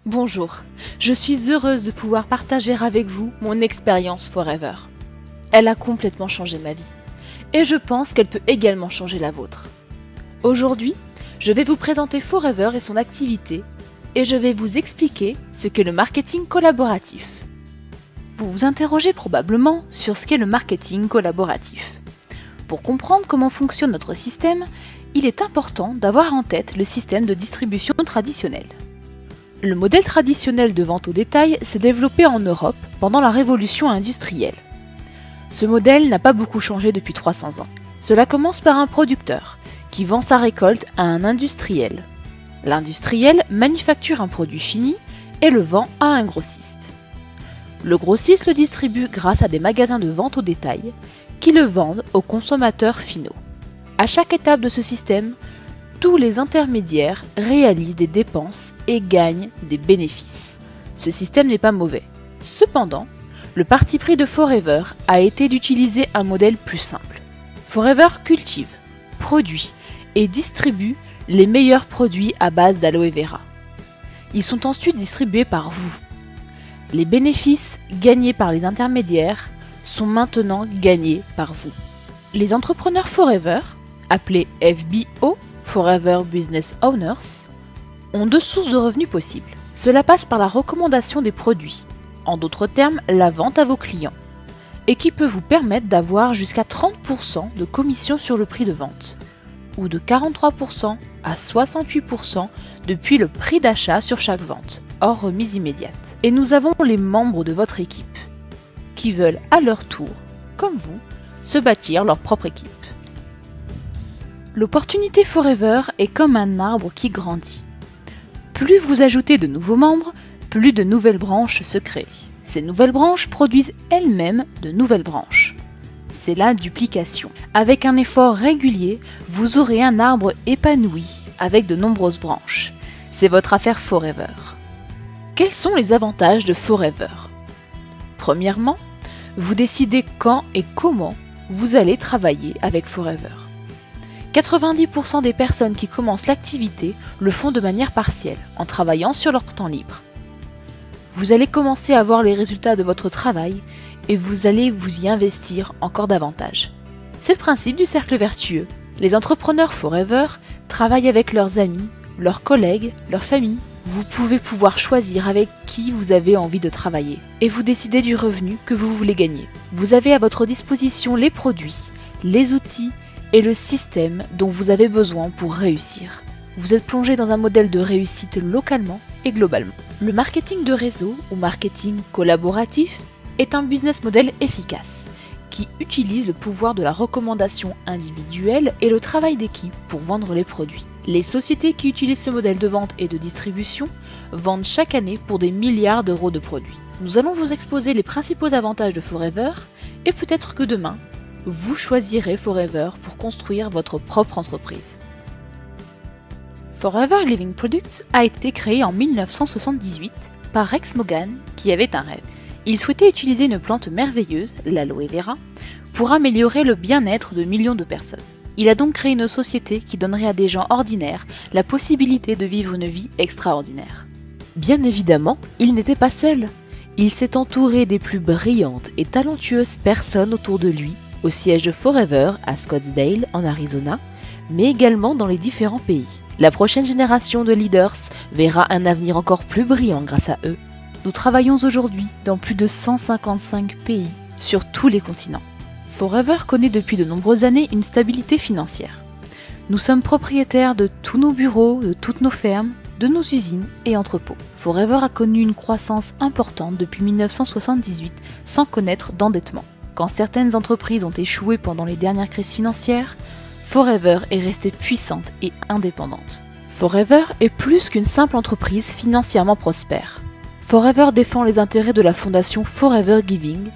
Bonjour, je suis heureuse de pouvoir partager avec vous mon expérience Forever. Elle a complètement changé ma vie et je pense qu'elle peut également changer la vôtre. Aujourd'hui, je vais vous présenter Forever et son activité et je vais vous expliquer ce qu'est le marketing collaboratif. Vous vous interrogez probablement sur ce qu'est le marketing collaboratif. Pour comprendre comment fonctionne notre système, il est important d'avoir en tête le système de distribution traditionnel. Le modèle traditionnel de vente au détail s'est développé en Europe pendant la révolution industrielle. Ce modèle n'a pas beaucoup changé depuis 300 ans. Cela commence par un producteur qui vend sa récolte à un industriel. L'industriel manufacture un produit fini et le vend à un grossiste. Le grossiste le distribue grâce à des magasins de vente au détail qui le vendent aux consommateurs finaux. À chaque étape de ce système, tous les intermédiaires réalisent des dépenses et gagnent des bénéfices. Ce système n'est pas mauvais. Cependant, le parti pris de Forever a été d'utiliser un modèle plus simple. Forever cultive, produit et distribue les meilleurs produits à base d'aloe vera. Ils sont ensuite distribués par vous. Les bénéfices gagnés par les intermédiaires sont maintenant gagnés par vous. Les entrepreneurs Forever, appelés FBO, Forever Business Owners, ont deux sources de revenus possibles. Cela passe par la recommandation des produits, en d'autres termes la vente à vos clients, et qui peut vous permettre d'avoir jusqu'à 30% de commission sur le prix de vente, ou de 43% à 68% depuis le prix d'achat sur chaque vente, hors remise immédiate. Et nous avons les membres de votre équipe, qui veulent à leur tour, comme vous, se bâtir leur propre équipe. L'opportunité Forever est comme un arbre qui grandit. Plus vous ajoutez de nouveaux membres, plus de nouvelles branches se créent. Ces nouvelles branches produisent elles-mêmes de nouvelles branches. C'est la duplication. Avec un effort régulier, vous aurez un arbre épanoui avec de nombreuses branches. C'est votre affaire Forever. Quels sont les avantages de Forever ? Premièrement, vous décidez quand et comment vous allez travailler avec Forever. 90% des personnes qui commencent l'activité le font de manière partielle, en travaillant sur leur temps libre. Vous allez commencer à voir les résultats de votre travail et vous allez vous y investir encore davantage. C'est le principe du cercle vertueux. Les entrepreneurs Forever travaillent avec leurs amis, leurs collègues, leur famille. Vous pouvez pouvoir choisir avec qui vous avez envie de travailler et vous décidez du revenu que vous voulez gagner. Vous avez à votre disposition les produits, les outils et le système dont vous avez besoin pour réussir. Vous êtes plongé dans un modèle de réussite localement et globalement. Le marketing de réseau ou marketing collaboratif est un business model efficace qui utilise le pouvoir de la recommandation individuelle et le travail d'équipe pour vendre les produits. Les sociétés qui utilisent ce modèle de vente et de distribution vendent chaque année pour des milliards d'euros de produits. Nous allons vous exposer les principaux avantages de Forever et peut-être que demain, vous choisirez Forever pour construire votre propre entreprise. Forever Living Products a été créé en 1978 par Rex Morgan qui avait un rêve. Il souhaitait utiliser une plante merveilleuse, l'aloe vera, pour améliorer le bien-être de millions de personnes. Il a donc créé une société qui donnerait à des gens ordinaires la possibilité de vivre une vie extraordinaire. Bien évidemment, il n'était pas seul. Il s'est entouré des plus brillantes et talentueuses personnes autour de lui, au siège de Forever à Scottsdale en Arizona, mais également dans les différents pays. La prochaine génération de leaders verra un avenir encore plus brillant grâce à eux. Nous travaillons aujourd'hui dans plus de 155 pays sur tous les continents. Forever connaît depuis de nombreuses années une stabilité financière. Nous sommes propriétaires de tous nos bureaux, de toutes nos fermes, de nos usines et entrepôts. Forever a connu une croissance importante depuis 1978 sans connaître d'endettement. Quand certaines entreprises ont échoué pendant les dernières crises financières, Forever est restée puissante et indépendante. Forever est plus qu'une simple entreprise financièrement prospère. Forever défend les intérêts de la fondation Forever Giving,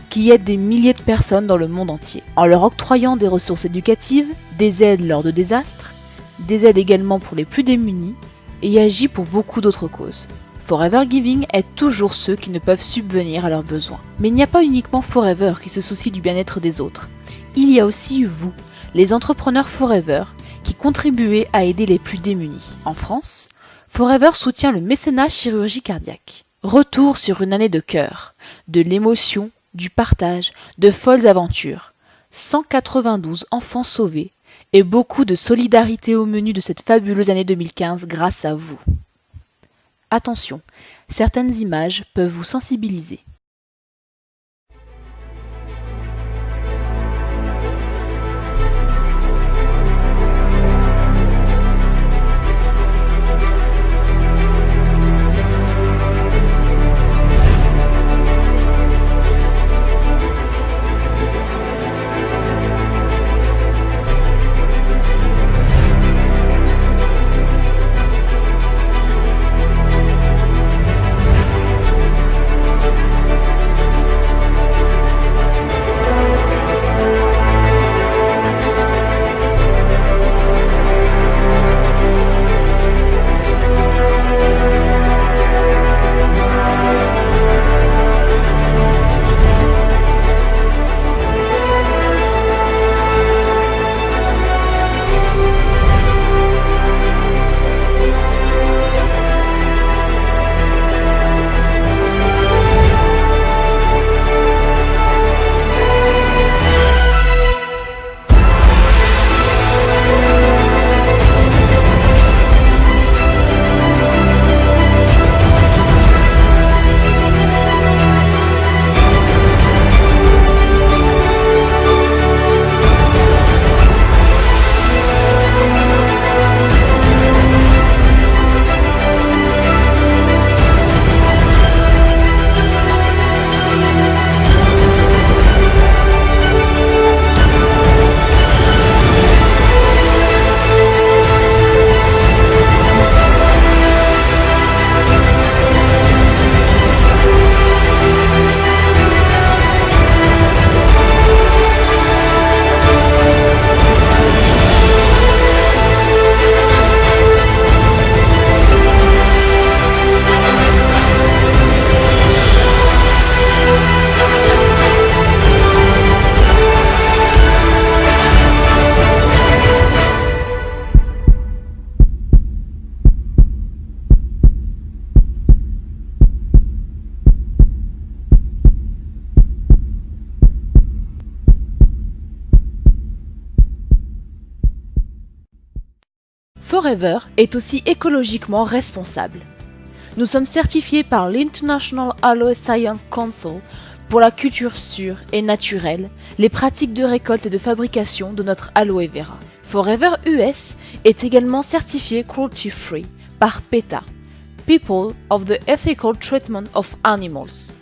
qui aide des milliers de personnes dans le monde entier, en leur octroyant des ressources éducatives, des aides lors de désastres, des aides également pour les plus démunis, et agit pour beaucoup d'autres causes. Forever Giving aide toujours ceux qui ne peuvent subvenir à leurs besoins. Mais il n'y a pas uniquement Forever qui se soucie du bien-être des autres. Il y a aussi vous, les entrepreneurs Forever, qui contribuez à aider les plus démunis. En France, Forever soutient le mécénat chirurgie cardiaque. Retour sur une année de cœur, de l'émotion, du partage, de folles aventures. 192 enfants sauvés et beaucoup de solidarité au menu de cette fabuleuse année 2015 grâce à vous. Attention, certaines images peuvent vous sensibiliser. Forever est aussi écologiquement responsable. Nous sommes certifiés par l'International Aloe Science Council pour la culture sûre et naturelle, les pratiques de récolte et de fabrication de notre aloe vera. Forever US est également certifié cruelty free par PETA, People of the Ethical Treatment of Animals,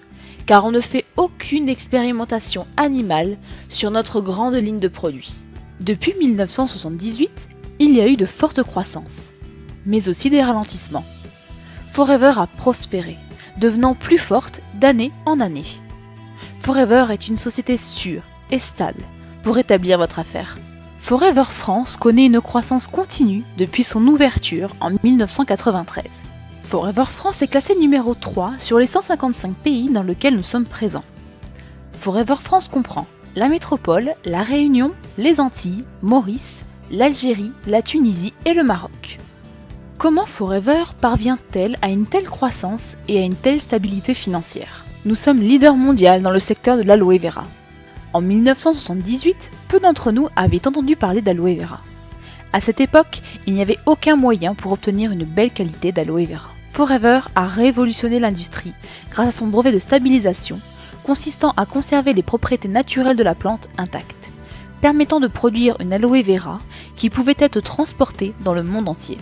car on ne fait aucune expérimentation animale sur notre grande ligne de produits. Depuis 1978, il y a eu de fortes croissances, mais aussi des ralentissements. Forever a prospéré, devenant plus forte d'année en année. Forever est une société sûre et stable pour établir votre affaire. Forever France connaît une croissance continue depuis son ouverture en 1993. Forever France est classé numéro 3 sur les 155 pays dans lesquels nous sommes présents. Forever France comprend la métropole, la Réunion, les Antilles, Maurice, l'Algérie, la Tunisie et le Maroc. Comment Forever parvient-elle à une telle croissance et à une telle stabilité financière ? Nous sommes leader mondial dans le secteur de l'aloe vera. En 1978, peu d'entre nous avaient entendu parler d'aloe vera. À cette époque, il n'y avait aucun moyen pour obtenir une belle qualité d'aloe vera. Forever a révolutionné l'industrie grâce à son brevet de stabilisation, consistant à conserver les propriétés naturelles de la plante intactes, permettant de produire une aloe vera qui pouvait être transportée dans le monde entier.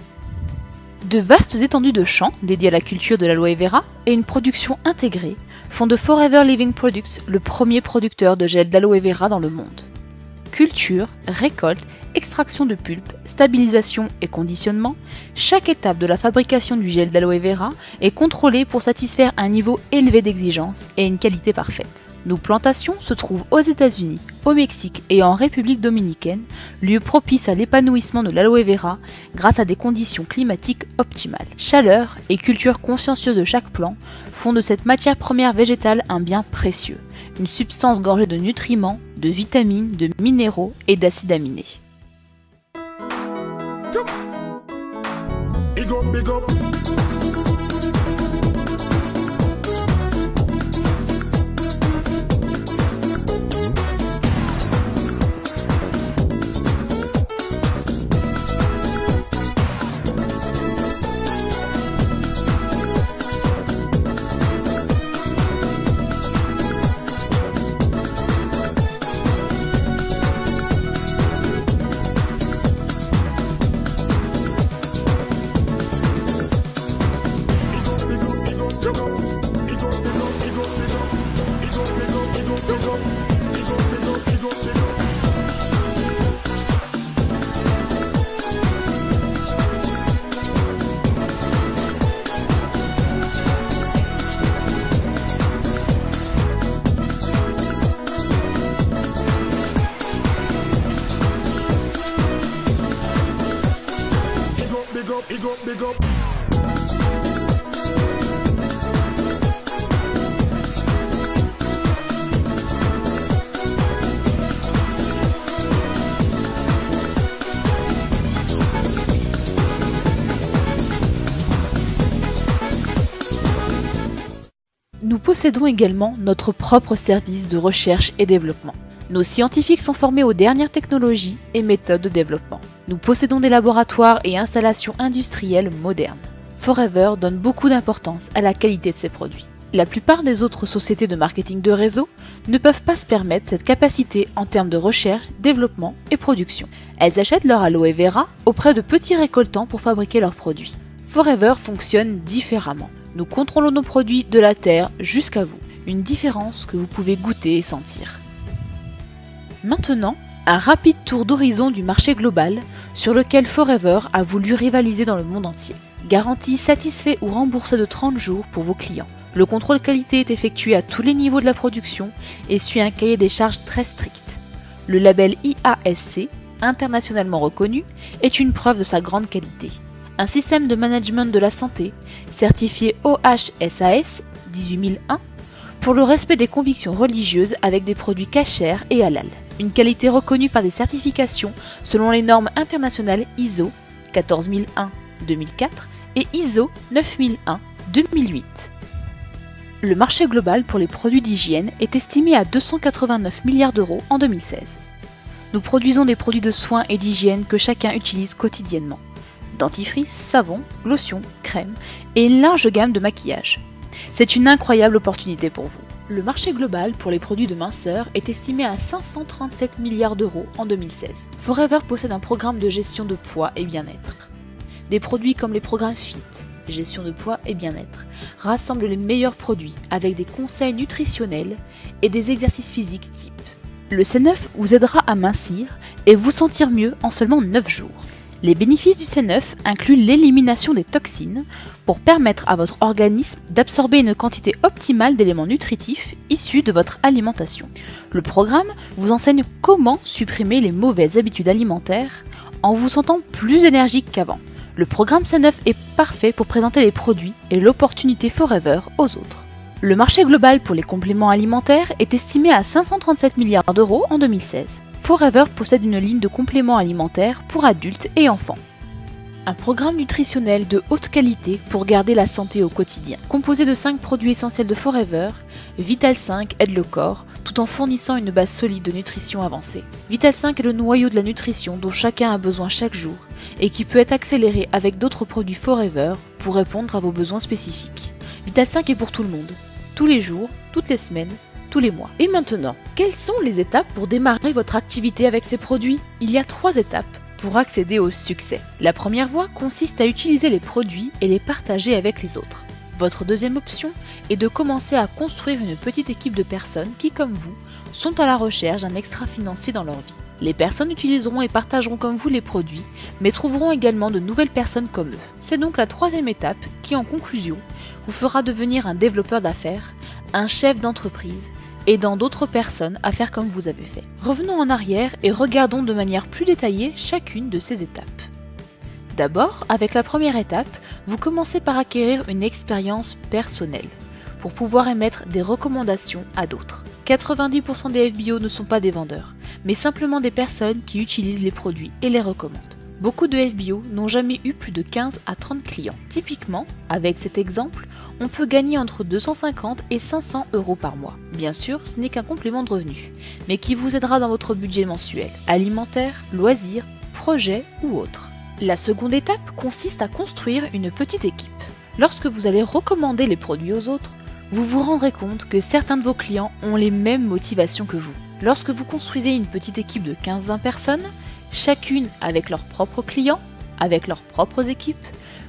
De vastes étendues de champs dédiés à la culture de l'aloe vera et une production intégrée font de Forever Living Products le premier producteur de gel d'aloe vera dans le monde. Culture, récolte, extraction de pulpe, stabilisation et conditionnement, chaque étape de la fabrication du gel d'aloe vera est contrôlée pour satisfaire un niveau élevé d'exigence et une qualité parfaite. Nos plantations se trouvent aux États-Unis, au Mexique et en République dominicaine, lieu propice à l'épanouissement de l'aloe vera grâce à des conditions climatiques optimales. Chaleur et culture consciencieuse de chaque plant font de cette matière première végétale un bien précieux, une substance gorgée de nutriments, de vitamines, de minéraux et d'acides aminés. big up, big up. Big up, big up. Nous possédons également notre propre service de recherche et développement. Nos scientifiques sont formés aux dernières technologies et méthodes de développement. Nous possédons des laboratoires et installations industrielles modernes. Forever donne beaucoup d'importance à la qualité de ses produits. La plupart des autres sociétés de marketing de réseau ne peuvent pas se permettre cette capacité en termes de recherche, développement et production. Elles achètent leur aloe vera auprès de petits récoltants pour fabriquer leurs produits. Forever fonctionne différemment. Nous contrôlons nos produits de la terre jusqu'à vous. Une différence que vous pouvez goûter et sentir. Maintenant, un rapide tour d'horizon du marché global sur lequel Forever a voulu rivaliser dans le monde entier. Garantie satisfait ou remboursé de 30 jours pour vos clients. Le contrôle qualité est effectué à tous les niveaux de la production et suit un cahier des charges très strict. Le label IASC, internationalement reconnu, est une preuve de sa grande qualité. Un système de management de la santé, certifié OHSAS 18001, pour le respect des convictions religieuses avec des produits cachers et halal. Une qualité reconnue par des certifications selon les normes internationales ISO 14001-2004 et ISO 9001-2008. Le marché global pour les produits d'hygiène est estimé à 289 milliards d'euros en 2016. Nous produisons des produits de soins et d'hygiène que chacun utilise quotidiennement. Dentifrice, savon, lotion, crème et une large gamme de maquillage. C'est une incroyable opportunité pour vous. Le marché global pour les produits de minceur est estimé à 537 milliards d'euros en 2016. Forever possède un programme de gestion de poids et bien-être. Des produits comme les programmes FIT, gestion de poids et bien-être, rassemblent les meilleurs produits avec des conseils nutritionnels et des exercices physiques type. Le C9 vous aidera à mincir et vous sentir mieux en seulement 9 jours. Les bénéfices du C9 incluent l'élimination des toxines pour permettre à votre organisme d'absorber une quantité optimale d'éléments nutritifs issus de votre alimentation. Le programme vous enseigne comment supprimer les mauvaises habitudes alimentaires en vous sentant plus énergique qu'avant. Le programme C9 est parfait pour présenter les produits et l'opportunité Forever aux autres. Le marché global pour les compléments alimentaires est estimé à 537 milliards d'euros en 2016. Forever possède une ligne de compléments alimentaires pour adultes et enfants. Un programme nutritionnel de haute qualité pour garder la santé au quotidien. Composé de 5 produits essentiels de Forever, Vital 5 aide le corps tout en fournissant une base solide de nutrition avancée. Vital 5 est le noyau de la nutrition dont chacun a besoin chaque jour et qui peut être accéléré avec d'autres produits Forever pour répondre à vos besoins spécifiques. Vital 5 est pour tout le monde, tous les jours, toutes les semaines, tous les mois. Et maintenant, quelles sont les étapes pour démarrer votre activité avec ces produits ? Il y a 3 étapes pour accéder au succès. La première voie consiste à utiliser les produits et les partager avec les autres. Votre deuxième option est de commencer à construire une petite équipe de personnes qui, comme vous, sont à la recherche d'un extra financier dans leur vie. Les personnes utiliseront et partageront comme vous les produits, mais trouveront également de nouvelles personnes comme eux. C'est donc la troisième étape qui, en conclusion, vous fera devenir un développeur d'affaires, un chef d'entreprise, aidant d'autres personnes à faire comme vous avez fait. Revenons en arrière et regardons de manière plus détaillée chacune de ces étapes. D'abord, avec la première étape, vous commencez par acquérir une expérience personnelle pour pouvoir émettre des recommandations à d'autres. 90% des FBO ne sont pas des vendeurs, mais simplement des personnes qui utilisent les produits et les recommandent. Beaucoup de FBO n'ont jamais eu plus de 15 à 30 clients. Typiquement, avec cet exemple, on peut gagner entre 250 et 500 € par mois. Bien sûr, ce n'est qu'un complément de revenu, mais qui vous aidera dans votre budget mensuel, alimentaire, loisirs, projets ou autres. La seconde étape consiste à construire une petite équipe. Lorsque vous allez recommander les produits aux autres, vous vous rendrez compte que certains de vos clients ont les mêmes motivations que vous. Lorsque vous construisez une petite équipe de 15-20 personnes, chacune avec leurs propres clients, avec leurs propres équipes,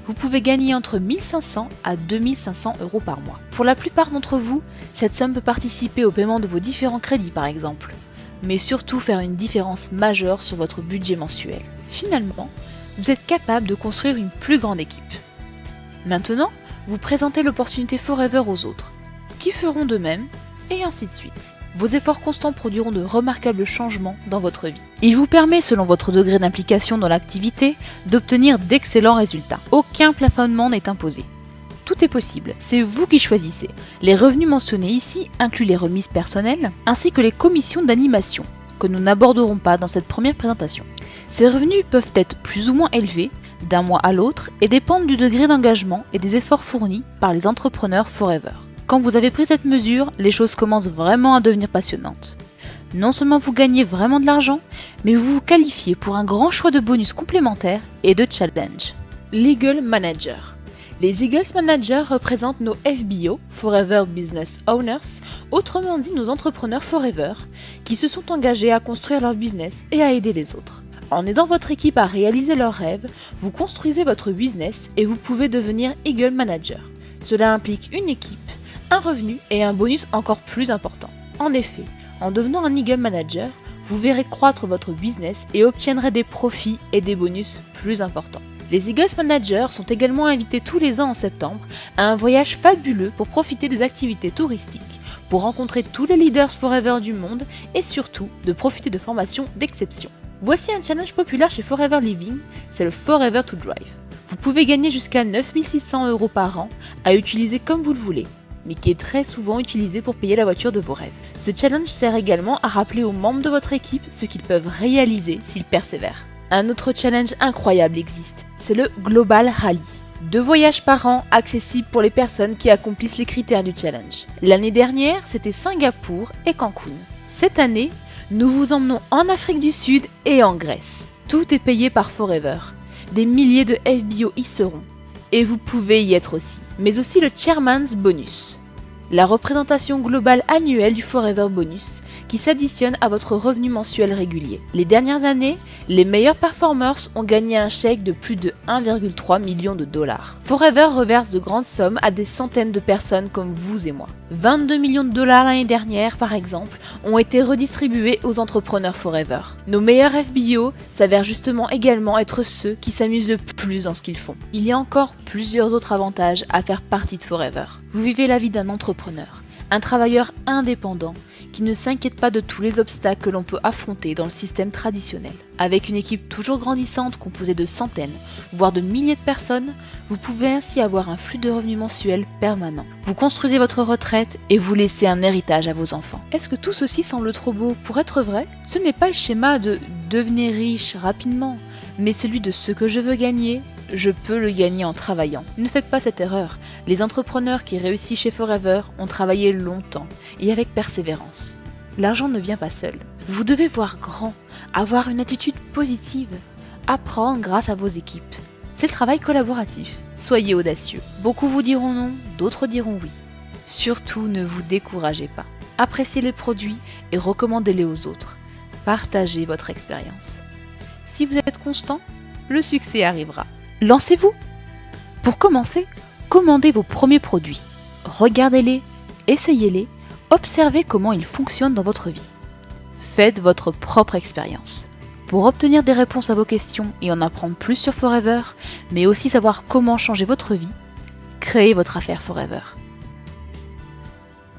vous pouvez gagner entre 1500 à 2500 € par mois. Pour la plupart d'entre vous, cette somme peut participer au paiement de vos différents crédits par exemple, mais surtout faire une différence majeure sur votre budget mensuel. Finalement, vous êtes capable de construire une plus grande équipe. Maintenant, vous présentez l'opportunité Forever aux autres, qui feront de même, et ainsi de suite. Vos efforts constants produiront de remarquables changements dans votre vie. Il vous permet, selon votre degré d'implication dans l'activité, d'obtenir d'excellents résultats. Aucun plafonnement n'est imposé. Tout est possible, c'est vous qui choisissez. Les revenus mentionnés ici incluent les remises personnelles, ainsi que les commissions d'animation, que nous n'aborderons pas dans cette première présentation. Ces revenus peuvent être plus ou moins élevés, d'un mois à l'autre, et dépendent du degré d'engagement et des efforts fournis par les entrepreneurs Forever. Quand vous avez pris cette mesure, les choses commencent vraiment à devenir passionnantes. Non seulement vous gagnez vraiment de l'argent, mais vous vous qualifiez pour un grand choix de bonus complémentaires et de challenges. Legal Manager. Les Eagles Managers représentent nos FBO, Forever Business Owners, autrement dit nos entrepreneurs Forever, qui se sont engagés à construire leur business et à aider les autres. En aidant votre équipe à réaliser leurs rêves, vous construisez votre business et vous pouvez devenir Eagle Manager. Cela implique une équipe, un revenu et un bonus encore plus important. En effet, en devenant un Eagle Manager, vous verrez croître votre business et obtiendrez des profits et des bonus plus importants. Les Eagles Managers sont également invités tous les ans en septembre à un voyage fabuleux pour profiter des activités touristiques, pour rencontrer tous les leaders Forever du monde et surtout de profiter de formations d'exception. Voici un challenge populaire chez Forever Living, c'est le Forever to Drive. Vous pouvez gagner jusqu'à 9600 € par an à utiliser comme vous le voulez, mais qui est très souvent utilisé pour payer la voiture de vos rêves. Ce challenge sert également à rappeler aux membres de votre équipe ce qu'ils peuvent réaliser s'ils persévèrent. Un autre challenge incroyable existe, c'est le Global Rally. 2 voyages par an accessibles pour les personnes qui accomplissent les critères du challenge. L'année dernière, c'était Singapour et Cancun. Cette année, nous vous emmenons en Afrique du Sud et en Grèce. Tout est payé par Forever. Des milliers de FBO y seront. Et vous pouvez y être aussi. Mais aussi le Chairman's Bonus, la représentation globale annuelle du Forever Bonus qui s'additionne à votre revenu mensuel régulier. Les dernières années, les meilleurs performers ont gagné un chèque de plus de 1,3 million de $. Forever reverse de grandes sommes à des centaines de personnes comme vous et moi. 22 millions de $ l'année dernière, par exemple, ont été redistribués aux entrepreneurs Forever. Nos meilleurs FBO s'avèrent justement également être ceux qui s'amusent le plus dans ce qu'ils font. Il y a encore plusieurs autres avantages à faire partie de Forever. Vous vivez la vie d'un entrepreneur, un travailleur indépendant qui ne s'inquiète pas de tous les obstacles que l'on peut affronter dans le système traditionnel. Avec une équipe toujours grandissante composée de centaines, voire de milliers de personnes, vous pouvez ainsi avoir un flux de revenus mensuels permanent. Vous construisez votre retraite et vous laissez un héritage à vos enfants. Est-ce que tout ceci semble trop beau pour être vrai ? Ce n'est pas le schéma de devenir riche rapidement, mais celui de ce que je veux gagner, je peux le gagner en travaillant. Ne faites pas cette erreur. Les entrepreneurs qui réussissent chez Forever ont travaillé longtemps et avec persévérance. L'argent ne vient pas seul. Vous devez voir grand, avoir une attitude positive, apprendre grâce à vos équipes. C'est le travail collaboratif. Soyez audacieux. Beaucoup vous diront non, d'autres diront oui. Surtout, ne vous découragez pas. Appréciez les produits et recommandez-les aux autres. Partagez votre expérience. Si vous êtes constant, le succès arrivera. Lancez-vous! Pour commencer, commandez vos premiers produits. Regardez-les, essayez-les, observez comment ils fonctionnent dans votre vie. Faites votre propre expérience. Pour obtenir des réponses à vos questions et en apprendre plus sur Forever, mais aussi savoir comment changer votre vie, créez votre affaire Forever.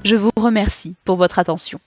Je vous remercie pour votre attention.